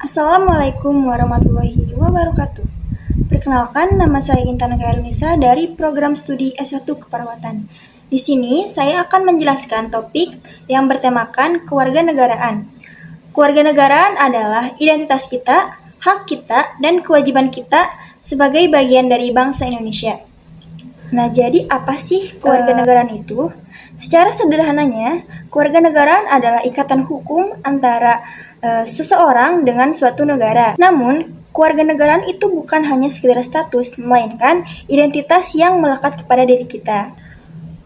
Assalamualaikum warahmatullahi wabarakatuh. Perkenalkan, nama saya Intan Khairunisa dari program studi S1 Keperawatan. Di sini saya akan menjelaskan topik yang bertemakan kewarganegaraan. Kewarganegaraan adalah identitas kita, hak kita, dan kewajiban kita sebagai bagian dari bangsa Indonesia. Nah, jadi apa sih kewarganegaraan itu? Secara sederhananya, kewarganegaraan adalah ikatan hukum antara seseorang dengan suatu negara. Namun, kewarganegaraan itu bukan hanya sekedar status, melainkan identitas yang melekat kepada diri kita.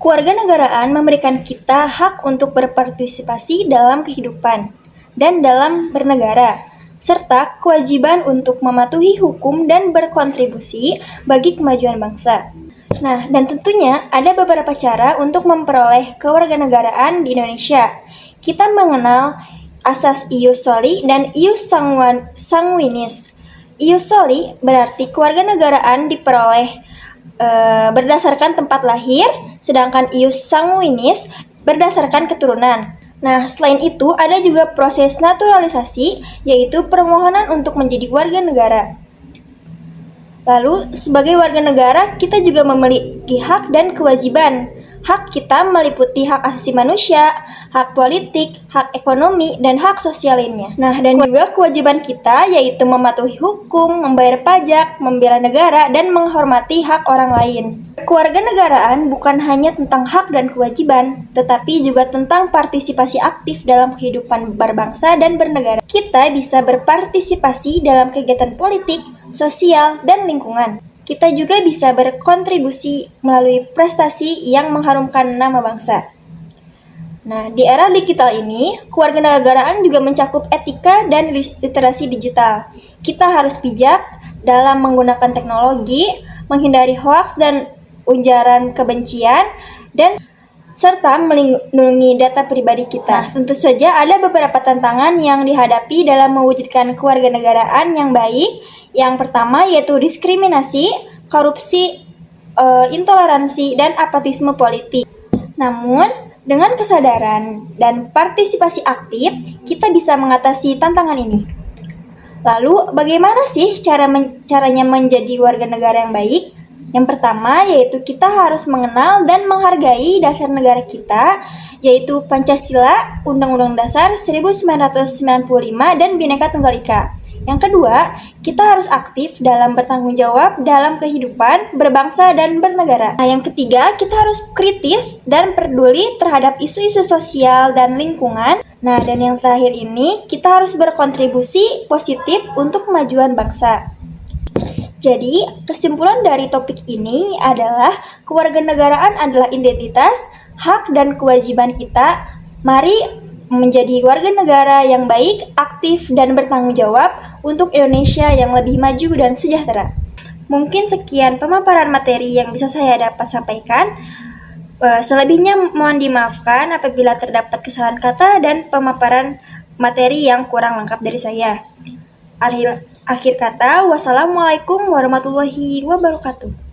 Kewarganegaraan memberikan kita hak untuk berpartisipasi dalam kehidupan dan dalam bernegara, serta kewajiban untuk mematuhi hukum dan berkontribusi bagi kemajuan bangsa. Nah, dan tentunya ada beberapa cara untuk memperoleh kewarganegaraan di Indonesia. Kita mengenal asas ius soli dan ius sanguinis. Ius soli berarti kewarganegaraan diperoleh berdasarkan tempat lahir, sedangkan ius sanguinis berdasarkan keturunan. Nah, selain itu ada juga proses naturalisasi, yaitu permohonan untuk menjadi warga negara. Lalu, sebagai warga negara, kita juga memiliki hak dan kewajiban. Hak kita meliputi hak asasi manusia, hak politik, hak ekonomi, dan hak sosial lainnya. Nah, dan juga kewajiban kita yaitu mematuhi hukum, membayar pajak, membela negara, dan menghormati hak orang lain. Kewarganegaraan bukan hanya tentang hak dan kewajiban, tetapi juga tentang partisipasi aktif dalam kehidupan berbangsa dan bernegara. Kita bisa berpartisipasi dalam kegiatan politik, sosial, dan lingkungan. Kita juga bisa berkontribusi melalui prestasi yang mengharumkan nama bangsa. Nah, di era digital ini, kewarganegaraan juga mencakup etika dan literasi digital. Kita harus bijak dalam menggunakan teknologi, menghindari hoaks dan ujaran kebencian, dan serta melindungi data pribadi kita. Nah, tentu saja ada beberapa tantangan yang dihadapi dalam mewujudkan kewarganegaraan yang baik. Yang pertama yaitu diskriminasi, korupsi, intoleransi, dan apatisme politik. Namun, dengan kesadaran dan partisipasi aktif, kita bisa mengatasi tantangan ini. Lalu, bagaimana sih caranya menjadi warga negara yang baik? Yang pertama yaitu kita harus mengenal dan menghargai dasar negara kita, yaitu Pancasila, Undang-Undang Dasar 1945, dan Bhinneka Tunggal Ika. Yang kedua, kita harus aktif dalam bertanggung jawab dalam kehidupan berbangsa dan bernegara. Nah, yang ketiga, kita harus kritis dan peduli terhadap isu-isu sosial dan lingkungan. Nah, dan yang terakhir ini, kita harus berkontribusi positif untuk kemajuan bangsa. Jadi, kesimpulan dari topik ini adalah kewarganegaraan adalah identitas, hak, dan kewajiban kita. Mari menjadi warga negara yang baik, aktif, dan bertanggung jawab untuk Indonesia yang lebih maju dan sejahtera. Mungkin sekian pemaparan materi yang bisa saya dapat sampaikan. Selebihnya mohon dimaafkan apabila terdapat kesalahan kata dan pemaparan materi yang kurang lengkap dari saya. Akhir kata, wassalamualaikum warahmatullahi wabarakatuh.